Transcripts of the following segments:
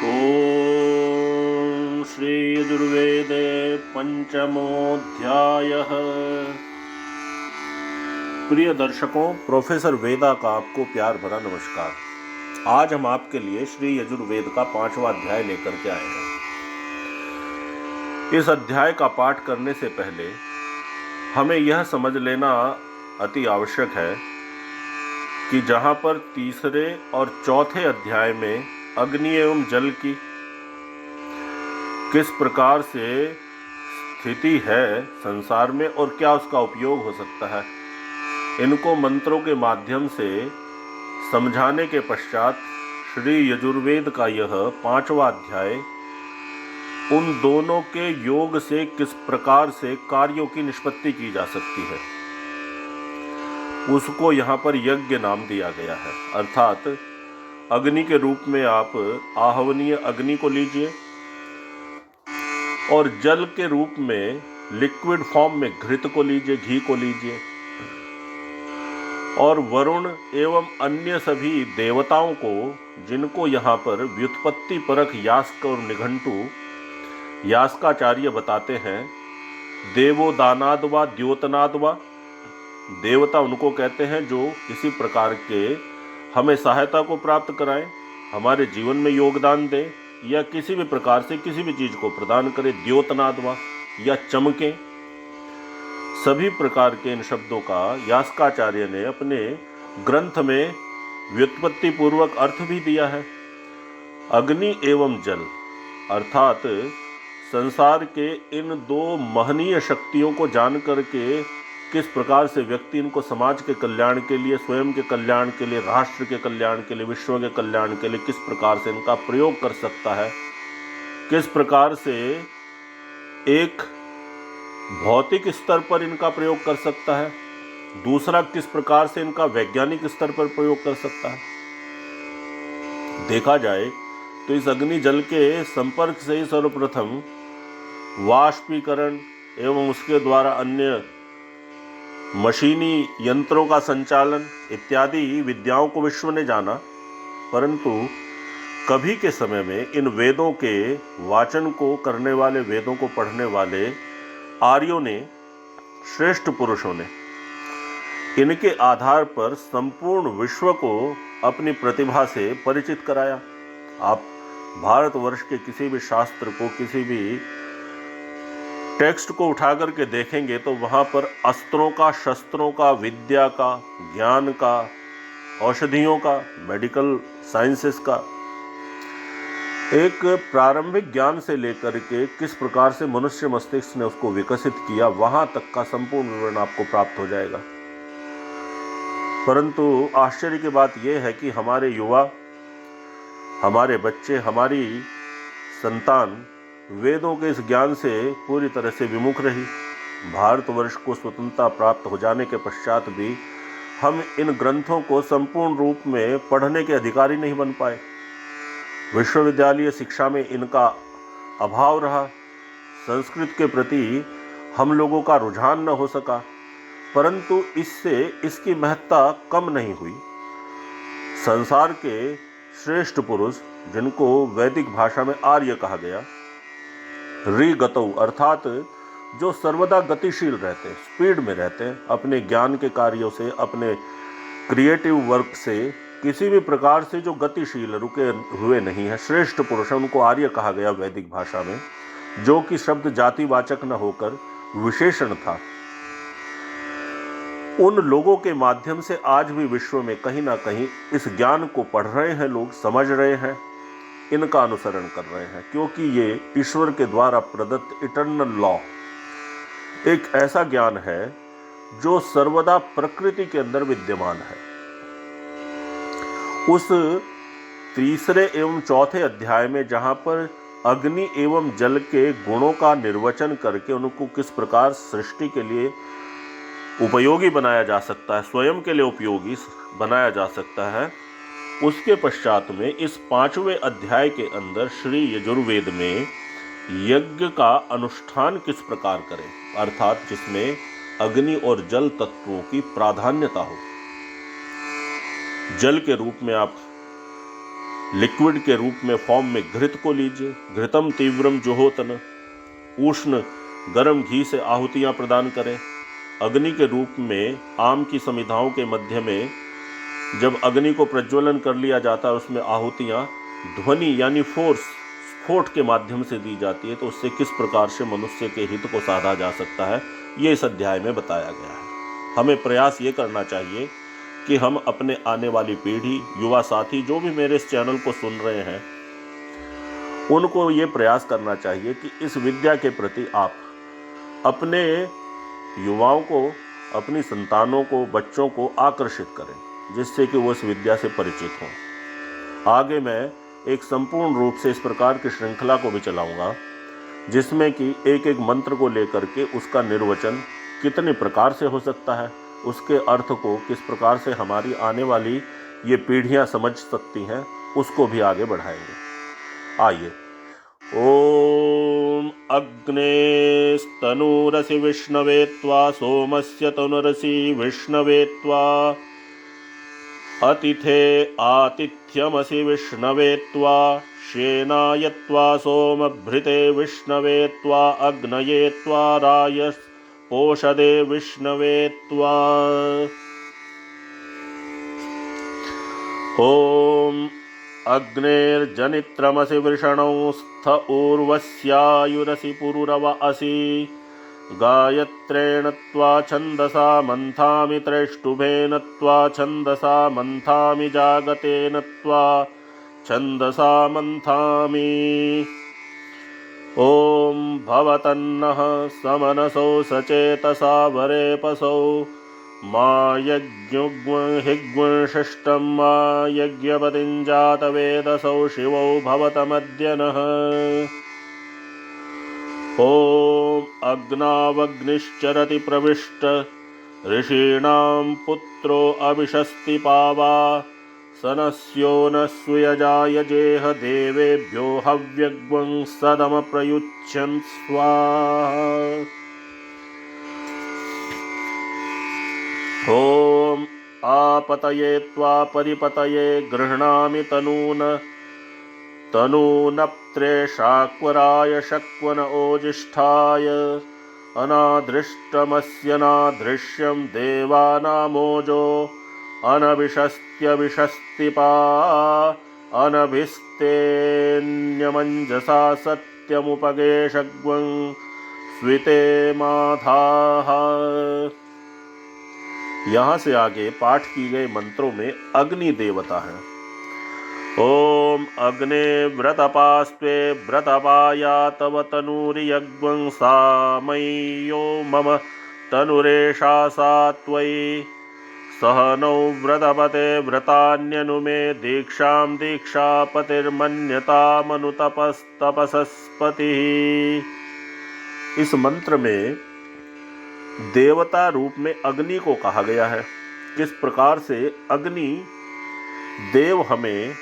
ओम श्री यजुर्वेदे पंचमोऽध्यायः। प्रिय दर्शकों, प्रोफेसर वेदा का आपको प्यार भरा नमस्कार। आज हम आपके लिए श्री यजुर्वेद का 5वां अध्याय लेकर के आए हैं। इस अध्याय का पाठ करने से पहले हमें यह समझ लेना अति आवश्यक है कि जहाँ पर तीसरे और चौथे अध्याय में अग्नि एवं जल की किस प्रकार से स्थिति है संसार में और क्या उसका उपयोग हो सकता है, इनको मंत्रों के माध्यम से समझाने के पश्चात श्री यजुर्वेद का यह 5वां अध्याय उन दोनों के योग से किस प्रकार से कार्यों की निष्पत्ति की जा सकती है, उसको यहाँ पर यज्ञ नाम दिया गया है। अर्थात अग्नि के रूप में आप आहवनीय अग्नि को लीजिए और जल के रूप में लिक्विड फॉर्म में घृत को लीजिए, घी को लीजिए, और वरुण एवं अन्य सभी देवताओं को, जिनको यहाँ पर व्युत्पत्ति परक यास्क और निघंटु यास्काचार्य बताते हैं, देवो दानादवा द्योतनादवा, देवता उनको कहते हैं जो किसी प्रकार के हमें सहायता को प्राप्त कराएं, हमारे जीवन में योगदान दें या किसी भी प्रकार से किसी भी चीज को प्रदान करें, द्योतनादवा या चमकें। सभी प्रकार के इन शब्दों का यास्काचार्य ने अपने ग्रंथ में व्युत्पत्ति पूर्वक अर्थ भी दिया है। अग्नि एवं जल अर्थात संसार के इन दो महनीय शक्तियों को जान करके किस प्रकार से व्यक्ति इनको समाज के कल्याण के लिए, स्वयं के कल्याण के लिए, राष्ट्र के कल्याण के लिए, विश्व के कल्याण के लिए किस प्रकार से इनका प्रयोग कर सकता है, किस प्रकार से एक भौतिक स्तर पर इनका प्रयोग कर सकता है, दूसरा किस प्रकार से इनका वैज्ञानिक स्तर पर प्रयोग कर सकता है। देखा जाए तो इस अग्नि जल के संपर्क से ही सर्वप्रथम वाष्पीकरण एवं उसके द्वारा अन्य मशीनी यंत्रों का संचालन इत्यादि विद्याओं को विश्व ने जाना, परंतु कभी के समय में इन वेदों के वाचन को करने वाले, वेदों को पढ़ने वाले आर्यों ने, श्रेष्ठ पुरुषों ने इनके आधार पर संपूर्ण विश्व को अपनी प्रतिभा से परिचित कराया। आप भारतवर्ष के किसी भी शास्त्र को, किसी भी टेक्स्ट को उठा करके देखेंगे तो वहाँ पर अस्त्रों का, शस्त्रों का, विद्या का, ज्ञान का, औषधियों का, मेडिकल साइंसेस का एक प्रारंभिक ज्ञान से लेकर के किस प्रकार से मनुष्य मस्तिष्क ने उसको विकसित किया, वहाँ तक का संपूर्ण विवरण आपको प्राप्त हो जाएगा। परंतु आश्चर्य की बात यह है कि हमारे युवा, हमारे बच्चे, हमारी संतान वेदों के इस ज्ञान से पूरी तरह से विमुख रही। भारतवर्ष को स्वतंत्रता प्राप्त हो जाने के पश्चात भी हम इन ग्रंथों को संपूर्ण रूप में पढ़ने के अधिकारी नहीं बन पाए। विश्वविद्यालय शिक्षा में इनका अभाव रहा, संस्कृत के प्रति हम लोगों का रुझान न हो सका, परंतु इससे इसकी महत्ता कम नहीं हुई। संसार के श्रेष्ठ पुरुष, जिनको वैदिक भाषा में आर्य कहा गया, ऋगतौ अर्थात जो सर्वदा गतिशील रहते हैं, स्पीड में रहते हैं, अपने ज्ञान के कार्यों से, अपने क्रिएटिव वर्क से किसी भी प्रकार से जो गतिशील, रुके हुए नहीं है, श्रेष्ठ पुरुष, उनको आर्य कहा गया वैदिक भाषा में, जो कि शब्द जातिवाचक न होकर विशेषण था। उन लोगों के माध्यम से आज भी विश्व में कहीं ना कहीं इस ज्ञान को पढ़ रहे हैं लोग, समझ रहे हैं, इनका अनुसरण कर रहे हैं, क्योंकि ये ईश्वर के द्वारा प्रदत्त इटर्नल लॉ एक ऐसा ज्ञान है जो सर्वदा प्रकृति के अंदर विद्यमान है। उस तीसरे एवं चौथे अध्याय में जहां पर अग्नि एवं जल के गुणों का निर्वचन करके उनको किस प्रकार सृष्टि के लिए उपयोगी बनाया जा सकता है, स्वयं के लिए उपयोगी बनाया जा सकता है, उसके पश्चात में इस 5वें अध्याय के अंदर श्री यजुर्वेद में यज्ञ का अनुष्ठान किस प्रकार करें, अर्थात जिसमें अग्नि और जल तत्वों की प्राधान्यता हो। जल के रूप में आप लिक्विड के रूप में फॉर्म में घृत को लीजिए। घृतम तीव्रम जुहोतन, उष्ण गर्म घी से आहुतियाँ प्रदान करें। अग्नि के रूप में आम की समिधाओं के मध्य में जब अग्नि को प्रज्वलन कर लिया जाता है, उसमें आहुतियाँ ध्वनि यानी फोर्स, स्फोट के माध्यम से दी जाती है। तो उससे किस प्रकार से मनुष्य के हित को साधा जा सकता है, ये इस अध्याय में बताया गया है। हमें प्रयास ये करना चाहिए कि हम अपने आने वाली पीढ़ी, युवा साथी जो भी मेरे इस चैनल को सुन रहे हैं, उनको ये प्रयास करना चाहिए कि इस विद्या के प्रति आप अपने युवाओं को, अपनी संतानों को, बच्चों को आकर्षित करें, जिससे कि वो इस विद्या से परिचित हों। आगे मैं एक संपूर्ण रूप से इस प्रकार की श्रृंखला को भी चलाऊंगा, जिसमें कि एक एक मंत्र को लेकर के उसका निर्वचन कितने प्रकार से हो सकता है, उसके अर्थ को किस प्रकार से हमारी आने वाली ये पीढ़ियां समझ सकती हैं, उसको भी आगे बढ़ाएंगे। आइए। ओम अग्नेस्तनूरसि विष्णवे त्वा सोमस्य तनुरसि विष्णवे त्वा अतिथे आतिथ्यमसि विष्णवे त्वा शेनाय त्वा सोमभृते विष्णवे त्वा अग्नये त्वा रायस् पोषदे विष्णवे त्वा। ओम अग्नेर्जनित्रमसि वृषणौ स्थ ऊर्वस्यायुरसि पुरुरव असि गायत्रेण त्वा छन्दसा मन्थामि त्रैष्टुभेन त्वा छन्दसा मन्थामि जागतेन त्वा छन्दसा मन्थामि। ॐ भवतन्नः समनसो सचेतसा वरेपसौ मा यज्ञुग्हिग्शिष्टं मा यज्ञपतिञ्जातवेदसौ शिवौ भवतमद्य नः। ॐ अग्नावग्निश्चरति प्रविष्ट ऋषीणां पुत्रो अविशस्ति पावा सनस्यो न सुयजाय जेह देवेभ्यो हव्यग्वं सदमप्रयुच्यन् स्वाहा। ॐ आपतये त्वा परिपतये गृह्णामि तनूनप्त्रे शाक्वराय शक्वन ओजिष्ठाय अनादृष्टमस्यनादृश्यं देवानामोजो अनभिषस्त्यभिषस्तिपा अनभिस्तेन्यमञ्जसा सत्यमुपगेशग्वं स्विते माधाः। यहाँ से आगे पाठ की गए मंत्रों में अग्नि देवता है। ओम अग्ने व्रतपास्त्वे व्रतपाया तव तनुर्यज्ञं सामय्यो मम तनुरेषा सा त्वयि सहनौ व्रतपते व्रतान्यनुमे दीक्षां दीक्षापतिर्मन्यतामनुतपस्तपसस्पतिः। इस मंत्र में देवता रूप में अग्नि को कहा गया है। किस प्रकार से अग्नि देव हमें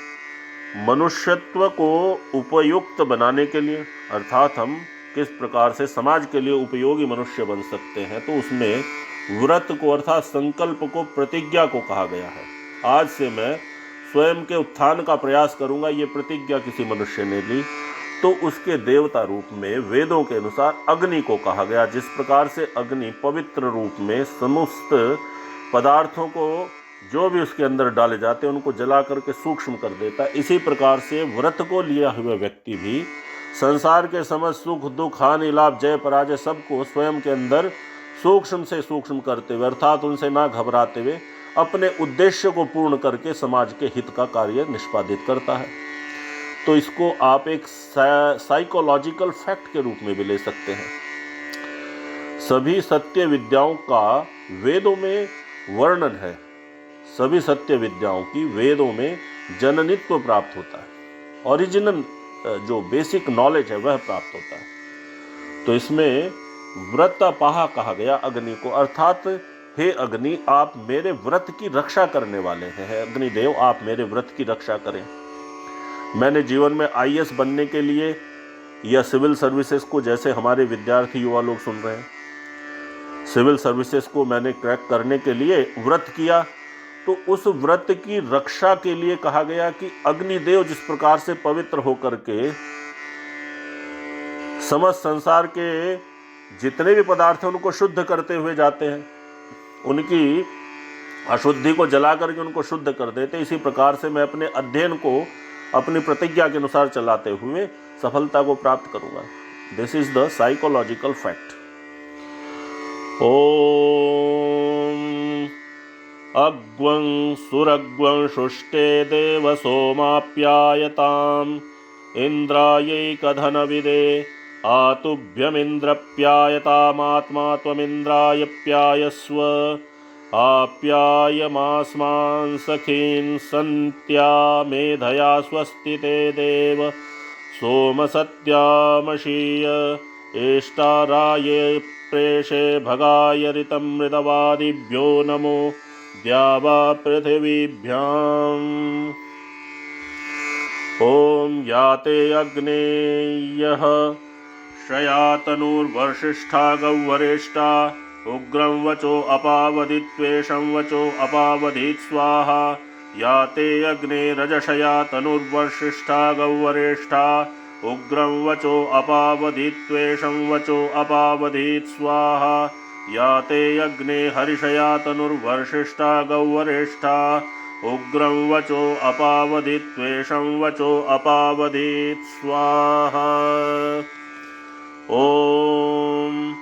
मनुष्यत्व को उपयुक्त बनाने के लिए, अर्थात हम किस प्रकार से समाज के लिए उपयोगी मनुष्य बन सकते हैं, तो उसमें व्रत को अर्थात संकल्प को, प्रतिज्ञा को कहा गया है। आज से मैं स्वयं के उत्थान का प्रयास करूंगा, ये प्रतिज्ञा किसी मनुष्य ने ली, तो उसके देवता रूप में वेदों के अनुसार अग्नि को कहा गया। जिस प्रकार से अग्नि पवित्र रूप में समस्त पदार्थों को जो भी उसके अंदर डाले जाते हैं उनको जला करके सूक्ष्म कर देता है, इसी प्रकार से व्रत को लिया हुआ व्यक्ति भी संसार के समस्त सुख दुख हानि लाभ जय पराजय सबको स्वयं के अंदर सूक्ष्म से सूक्ष्म करते हुए, अर्थात उनसे ना घबराते हुए अपने उद्देश्य को पूर्ण करके समाज के हित का कार्य निष्पादित करता है। तो इसको आप एक साइकोलॉजिकल फैक्ट के रूप में भी ले सकते हैं। सभी सत्य विद्याओं का वेदों में वर्णन है, सभी सत्य विद्याओं की वेदों में जननित्व प्राप्त होता है, ओरिजिनल जो बेसिक नॉलेज है वह प्राप्त होता है। तो इसमें व्रतपाह कहा गया अग्नि को, अर्थात हे अग्नि आप मेरे व्रत की रक्षा करने वाले हैं। अग्निदेव आप मेरे व्रत की रक्षा करें। मैंने जीवन में IAS बनने के लिए या सिविल सर्विसेज को, जैसे हमारे विद्यार्थी युवा लोग सुन रहे हैं, सिविल सर्विसेज को मैंने क्रैक करने के लिए व्रत किया तो उस व्रत की रक्षा के लिए कहा गया कि अग्निदेव जिस प्रकार से पवित्र होकर के समस्त संसार के जितने भी पदार्थ हैं उनको शुद्ध करते हुए जाते हैं, उनकी अशुद्धि को जला करके उनको शुद्ध कर देते, इसी प्रकार से मैं अपने अध्ययन को अपनी प्रतिज्ञा के अनुसार चलाते हुए सफलता को प्राप्त करूंगा। This is the psychological fact. ओम अग्वं सुरग्वं शुष्टे देव सोमाप्यायताम् इंद्रायैकधनविदे आतुभ्यमिन्द्रप्यायतामात्मा त्वमिन्द्राय प्यायस्व आप्यायमास्मान् सखीन् सन्त्या मेधया स्वस्ति ते देव सोमसत्यामशीय एष्टाराये प्रेषे भगाय ऋतं मृदवादिभ्यो नमो द्यावा पृथिवीभ्याम्। ओम याते अग्नेयः शयातनुर्वर्षिष्ठा गौवरेष्ठा उग्रं वचो अपावदित्वेषं वचो अपावदित् स्वाहा। याते अग्ने रजशया तनुर्वर्षिष्ठा गौवरेष्ठा उग्रं वचो अपावदित्वेषं वचो अपावदित् स्वाहा। याते अग्ने हरिषया तनुर्वर्षिष्ठा गौवरेष्ठा उग्रं वचो अपावदित्वेषं वचो अपावदित् स्वाहा। ओम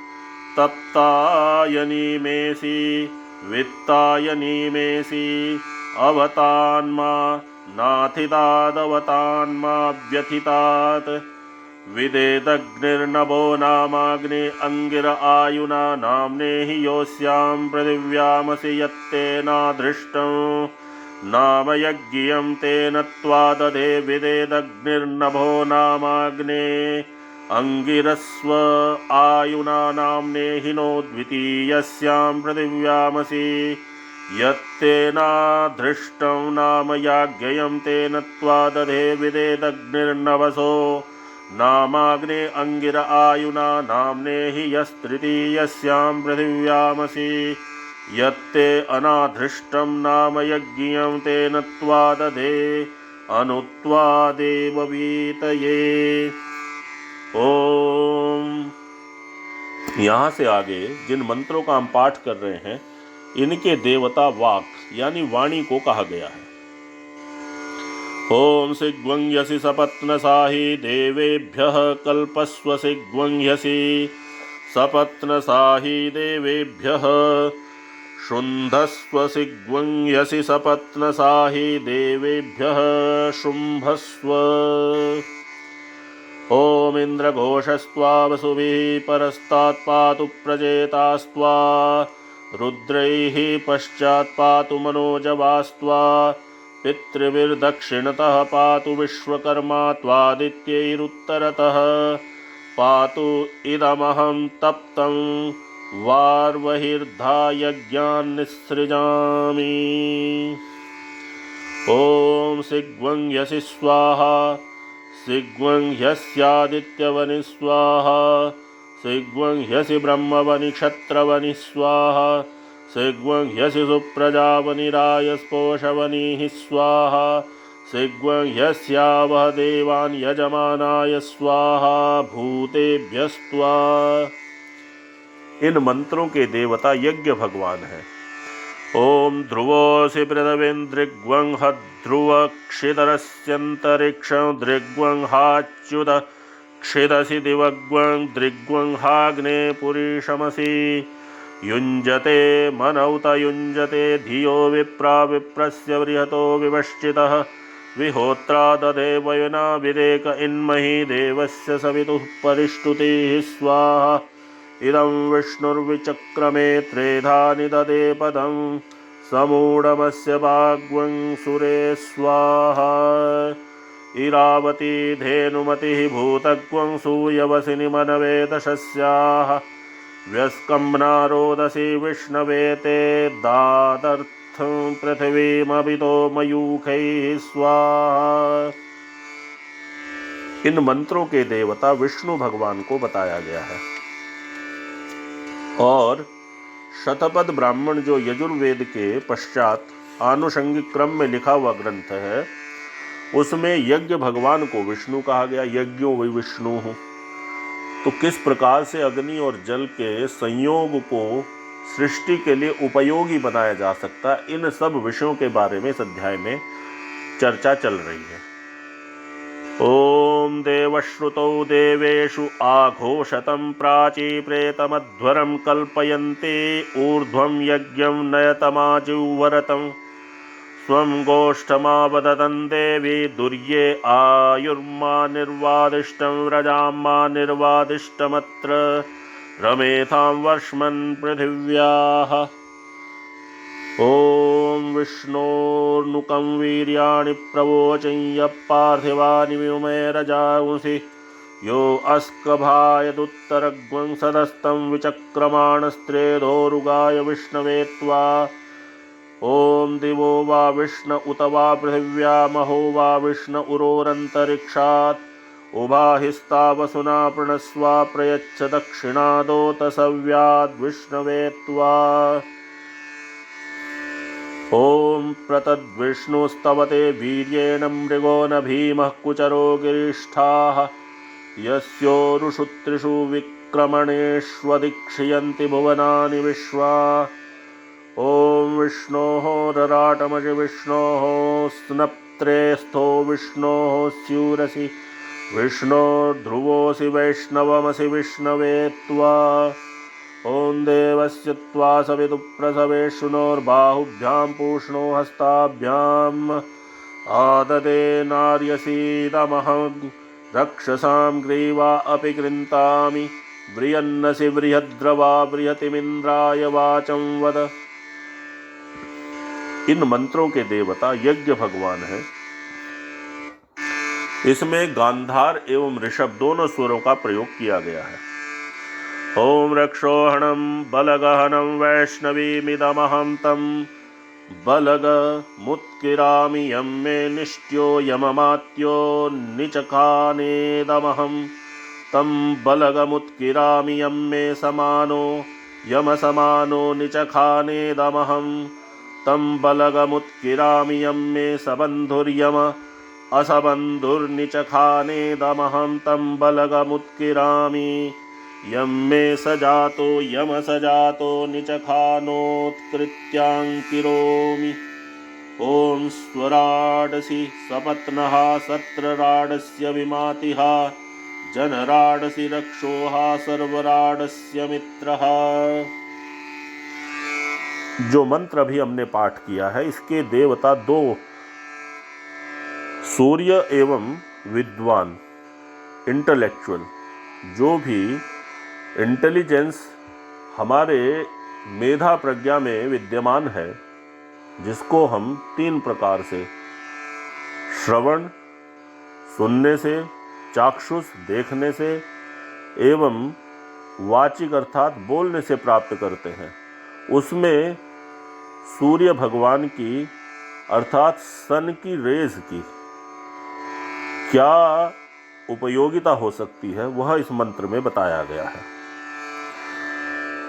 तप्तायनीमेषि वित्तायनीमेषि अवतान्मा नाथितादवतान्मा व्यथितात् विदेदग्निर्नभो नामाग्ने अंगिर आयुना नाम्ने हि योऽस्यां पृथिव्यामसि यत्तेनादृष्टं नाम यज्ञियं तेन त्वादधे विदेदग्निर्नभो नामाग्ने अंगिरस्व आयुना नाम्ने हि नो द्वितीयस्यां पृथिव्यामसि यत्तेनादृष्टं नाम याज्ञयं तेन त्वादधे विदेदग्निर्नभसो नामाग्ने अंगिर आयुना नाम्ने हि यस्तृतीयस्यां पृथिव्यामसि यत्ते अनाधृष्टं नाम यज्ञियं तेन त्वादधे अनुत्वादेव वीतये। ओम। यहाँ से आगे जिन मंत्रों का हम पाठ कर रहे हैं इनके देवता वाक यानी वाणी को कहा गया है। ओम सिग्वं यसि सपत्नसाहि देवेभ्यः कल्पस्व सिग्वं यसि सपत्नसाहि देवेभ्यः शुंभस्व सिग्वं यसि सपत्नसाहि देवेभ्यः शुंभस्व। ओम इंद्रघोषस्त्वा वसुभिः परस्तात् पातु प्रजेतास्त्वा रुद्रैः पश्चात् पातु मनोजवास्त्वा पितृभिर्दक्षिणतः पातु विश्वकर्मा त्वादित्यैरुत्तरतः पातु इदमहं तप्तं वार्वहिर्धायज्ञान् निःसृजामि। ओम सिग्वं यसि स्वाहा सिग्वं ह्यस्यादित्यवनि स्वाहा सिग्वं ह्यसि ब्रह्मवनि क्षत्रवनि स्वाहा सिग्वं ह्यसि सुप्रजावनिरायस्पोषवनिः स्वाहा सिग्वं ह्यस्यावह देवान् यजमानाय स्वाहा भूतेभ्यस्त्वा। इन मंत्रों के देवता यज्ञ भगवान हैं। ओम ध्रुवोऽसि पृथिवीन्द्रिग्वं हध्रुवक्षिदरस्यन्तरिक्षं दृग्वं हाच्युत क्षिदसि दिवग्वं दृग्वं हाग्ने पुरीशमसि युञ्जते मनौत युञ्जते धियो विप्रा विप्रस्य बृहतो विपश्चितः विहोत्रा ददे वयुना विदेक इन्महि देवस्य सवितुः परिष्टुतिः स्वाहा। इदं विष्णुर्विचक्रमे त्रेधा निददे पदं समूढमस्य भाग्वं सुरे स्वाहा। इरावती धेनुमतिः भूतग्वं सूयवसिनि मनवे दशस्याः व्यस्कम्ना रोदसी विष्णवे ते दादर्थं पृथिवीमभितो मयूखैः स्वाहा। इन मंत्रों के देवता विष्णु भगवान को बताया गया है। और शतपथ ब्राह्मण जो यजुर्वेद के पश्चात आनुषंगिक क्रम में लिखा हुआ ग्रंथ है, उसमें यज्ञ भगवान को विष्णु कहा गया, यज्ञो वै विष्णु हूँ। तो किस प्रकार से अग्नि और जल के संयोग को सृष्टि के लिए उपयोगी बनाया जा सकता है, इन सब विषयों के बारे में इस अध्याय में चर्चा चल रही है। ओम देवश्रुतौ देवेषु आघोषतं प्राची प्रेतमध्वरं कल्पयन्ते ऊर्ध्वं यज्ञं नयतमाजिह्वरतं स्वं गोष्ठमावदतं देवी दुर्ये आयुर्मा निर्वादिष्टं व्रजां मा निर्वादिष्टमत्र रमेथां वर्ष्मन् पृथिव्याः। ओम विष्णोर्नुकं वीर्याणि प्रवोचं यः पार्थिवानि व्योमे रजांसि यो अस्कभायदुत्तरग्वं सदस्तं विचक्रमाणस्त्रेधोरुगाय विष्णवे त्वा। ओम दिवो वा विष्ण उत वा पृथिव्या महो वा विष्ण उरोरन्तरिक्षात् उभाहिस्तावसुना प्रणस्वा प्रयच्छ दक्षिणादोतसव्याद् विष्णवे त्वा। ओम प्रतद्विष्णुस्तवते वीर्येण मृगो न भीमः कुचरो गिरिष्ठाः यस्योरुषुत्रिषु विक्रमणेष्वदीक्षयन्ति भुवनानि विश्वा। ओम विष्णोः रराटमजि विष्णोः स्नप्त्रे स्थो विष्णोः स्यूरसि विष्णोर्ध्रुवोऽसि वैष्णवमसि विष्णवे त्वा। ओम देवस्य त्वा सविदुप्रसवेशुनोर्बाहुभ्यां पूष्णो हस्ताभ्याम् आददे नार्यसीदमहं रक्षसां ग्रीवा अपि गृह्णामि व्रियन्नसि बृहद्रवा बृहतिमिन्द्राय वाचं वद। इन मंत्रों के देवता यज्ञ भगवान हैं। इसमें गांधार एवं ऋषभ दोनों स्वरों का प्रयोग किया गया है। ओम रक्षोहणं बलगहनं वैष्णवीमिदमहं तं बलगमुत्किरामि यं मे निष्ट्यो यममात्यो निचखानेदमहं तं बलगमुत्किरामि यं मे समानो यमसमानो निचखानेदमहं तं बलगमुत्किरामि यं मे सबन्धुर्यम असबन्धुर्निचखानेदमहं तं बलगमुत्किरामि यं मे सजातो यम सजातो निचखानोत्कृत्याङ्किरोमि। ओम स्वराडसि सपत्नः सत्रराडस्य विमातिः जनराडसि रक्षोः सर्वराडस्य मित्रः। जो मंत्र अभी हमने पाठ किया है, इसके देवता दो सूर्य एवं विद्वान इंटेलेक्चुअल, जो भी इंटेलिजेंस हमारे मेधा प्रज्ञा में विद्यमान है, जिसको हम तीन प्रकार से श्रवण सुनने से, चाक्षुष देखने से एवं वाचिक अर्थात बोलने से प्राप्त करते हैं, उसमें सूर्य भगवान की अर्थात सन की रेज की क्या उपयोगिता हो सकती है, वह इस मंत्र में बताया गया है।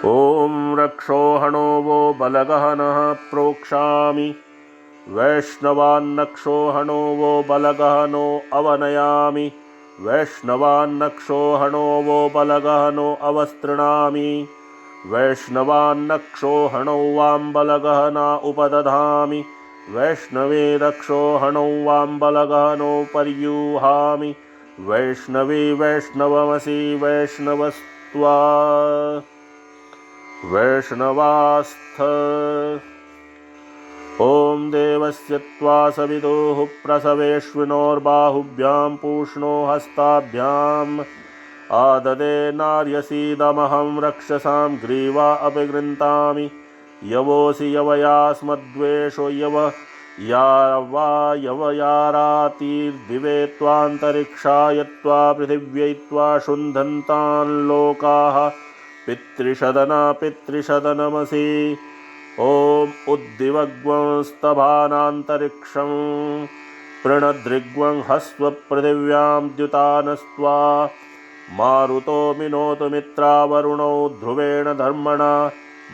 ओम रक्षोहणो वो बलगहनः प्रोक्षामि वैष्णवान्नक्षोहणो वो बलगहनो अवनयामि वैष्णवान्नक्षोहणो वो बलगहनो अवस्तृणामि वैष्णवान्नक्षोहणो वां बलगहना उपदधामि वैष्णवे रक्षोहणो वां बलगहनो पर्यूहामि वैष्णवे वैष्णवमसि वैष्णवस्त्वा वैष्णवास्थ। ओम देवस्य त्वा सविदुः प्रसवेश्विनोर्बाहुभ्यां पूष्णो हस्ताभ्याम् आददे नार्यसीदमहं रक्षसां ग्रीवा अभिगृह्णामि यवोऽसि यवयास्मद्वेषो यवयारातिर्दिवे त्वान्तरिक्षाय त्वा पृथिव्यै त्वा शुन्धन्तान् लोकाः पितृषदना पितृषदनमसि। ओम उद्दिवग्वं स्तभानान्तरिक्षं प्रणदृग्वं हस्व पृथिव्यां द्युतानस्त्वा मारुतो मिनोतु मित्रावरुणो ध्रुवेण धर्मणा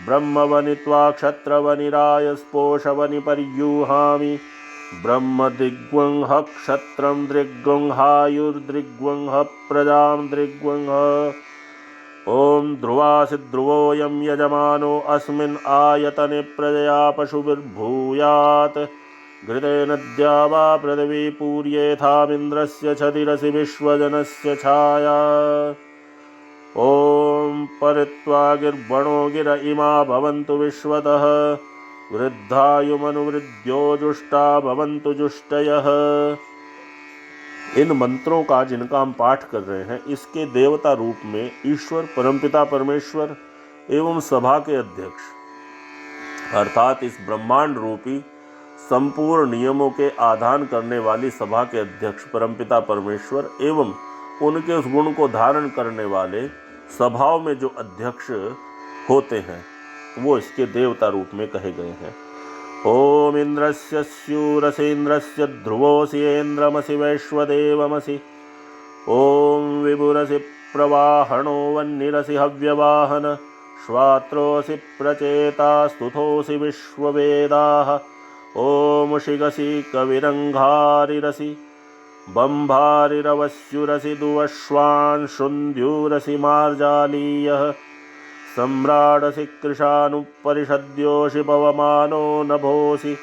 ब्रह्मवनि त्वा क्षत्रवनिरायस्पोषवनि पर्यूहामि ब्रह्म दिग्वंह क्षत्रं दृग्वंहायुर्दृग्वंह प्रजां दृग्वंह ॐ ध्रुवासि ध्रुवोऽयं यजमानो अस्मिन् आयतने प्रजया पशुभिर्भूयात् घृतेन द्यावा पृथिवी पूर्येथामिन्द्रस्य छतिरसि विश्वजनस्य छाया ॐ परित्वा गिर्वणो गिर इमा भवन्तु विश्वतः वृद्धायुमनुवृद्ध्यो जुष्टा भवन्तु जुष्टयः। इन मंत्रों का जिनका हम पाठ कर रहे हैं, इसके देवता रूप में ईश्वर परमपिता परमेश्वर एवं सभा के अध्यक्ष अर्थात इस ब्रह्मांड रूपी संपूर्ण नियमों के आधान करने वाली सभा के अध्यक्ष परमपिता परमेश्वर एवं उनके उस गुण को धारण करने वाले सभाओं में जो अध्यक्ष होते हैं वो इसके देवता रूप में कहे गए हैं। ओम इंद्रस्य स्यूरसेन्द्रस्य ध्रुवोऽसीन्द्रमसि वैश्वदेवमसि ओम विभुरसि प्रवाहणो वह्निरसि हव्यवाहन श्वात्रोऽसि प्रचेता स्तुतोऽसि विश्ववेदाः ओम शिगसि कविरंघारिरसि बंभारिरवस्युरसि दुवश्वान् शुन्ध्युरसि मार्जालीयः सम्राडसि कृशानुपरिषद्योषि पवमानो नभोसि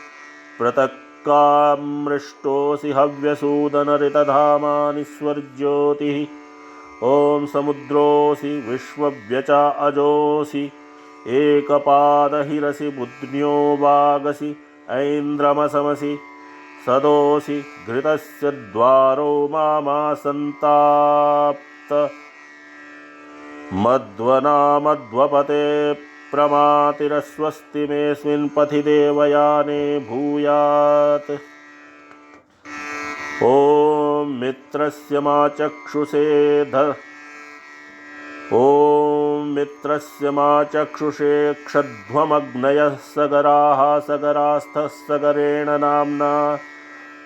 पृथक्कामृष्टोऽसि हव्यसूदनरितधामानि स्वर्ज्योतिः ॐ समुद्रोऽसि विश्वव्यचा अजोऽसि एकपादहिरसि बुध्न्यो वागसि ऐन्द्रमसमसि सदोऽसि घृतस्य द्वारो मामा सन्ताप्त मध्वनामध्वपते प्रमातिरस्वस्ति मेऽस्मिन् पथि देवयाने भूयात् ॐ मित्रस्य मा चक्षुषे क्षध्वमग्नयः सगराः सगरास्थः सगरेण नाम्ना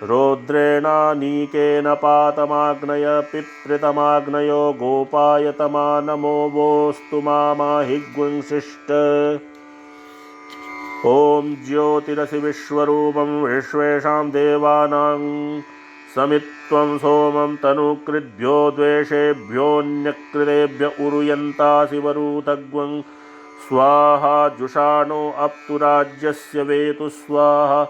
रौद्रेणानीकेन पातमाग्नय पिप्रितमाग्नयो गोपायतमा नमो वोस्तु मामाहिग्वंशिष्ट ॐ ज्योतिरसि विश्वरूपं विश्वेषां देवानां समित्वं सोमं तनुकृद्भ्यो द्वेषेभ्योऽन्यकृतेभ्य उरुयन्तासि वरूथग्वं स्वाहा जुषाणो अप्तुराज्यस्य वेतु स्वाहा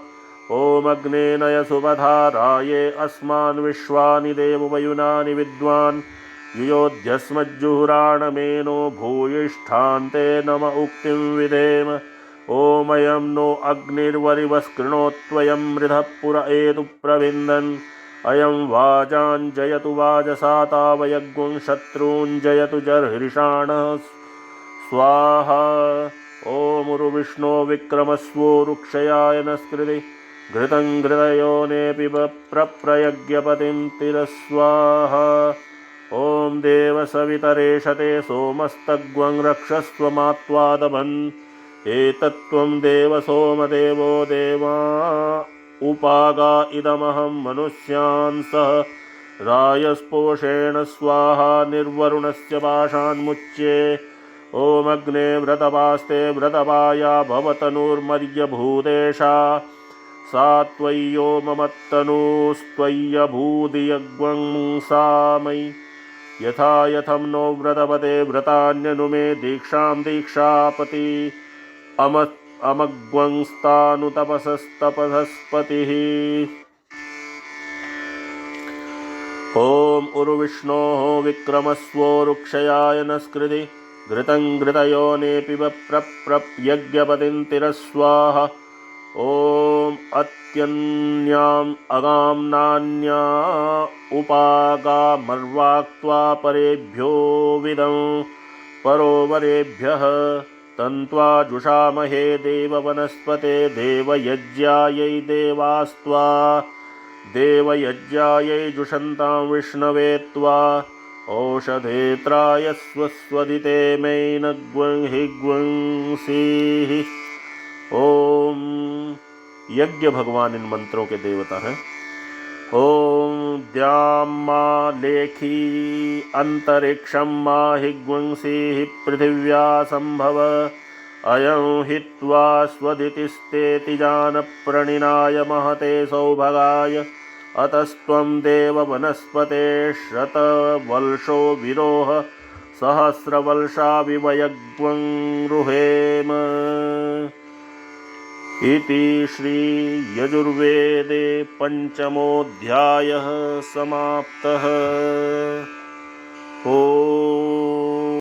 ॐ अग्नेनय सुपधाराये अस्मान् विश्वानि देववयुनानि विद्वान् युयोध्यस्मज्जुहुराणमेनो भूयिष्ठान्ते नम उक्तिं विधेम ॐ अयं नो अग्निर्वरिवस्कृणोत्वयं मृधः पुर एतु प्रविन्दन् अयं वाजाञ्जयतु वाजसातावयग्वं शत्रूञ्जयतु जर्हृषाणः स्वाहा ॐ उरुविष्णो विक्रमस्वोरुक्षयाय नस्कृति घृतं घृतयोनेऽपि प्रप्रयज्ञपतिं तिरस्वाहा ॐ देवसवितरेषते सोमस्तग्वं रक्षस्त्वमात्वादभन् एतत्त्वं देव सोमदेवो देवा उपागा इदमहं मनुष्यान् सह रायस्पोषेण स्वाहा निर्वरुणस्य पाशान्मुच्ये ॐ अग्ने व्रतपास्ते व्रतपाया भवतनुर्मर्यभूदेशा सा त्वय्यो ममत्तनुस्त्वय्यभूदियग्वं सा मयि यथा यथं नो व्रतपते व्रतान्यनुमे दीक्षां दीक्षापति अमग्वंस्तानुतपसस्तपसस्पतिः ॐ उरुविष्णोः विक्रमस्वोरुक्षयाय नस्कृति घृतं घृतयोनेऽपि प्रप्रयज्ञपतिं तिरस्वाहा ॐ अत्यन्याम् अगाम्नान्या उपागामर्वाक्त्वा परेभ्यो विदं परोवरेभ्यः तन्त्वा जुषामहे देववनस्पते देवयज्ञायै देवास्त्वा देवयज्ञायै जुषन्तां विष्णवे त्वा औषधे त्रायस्वस्वदिते मैनग्वं हिग्वंसीः। ओम यज्ञ भगवान इन मंत्रों के देवता हैं। ओम द्याम्मा लेखी अंतरिक्षं मा हिग्वंसीः पृथिव्या संभव अयं हित्वा स्वदितिस्तेति जानप्रणिनाय महते सौभगाय अतस्त्वं देव वनस्पते शतवल्शो विरोह सहस्रवल्शाविवयग्वं रुहेम। इति श्री यजुर्वेदे पंचमोऽध्यायः समाप्तः। ॐ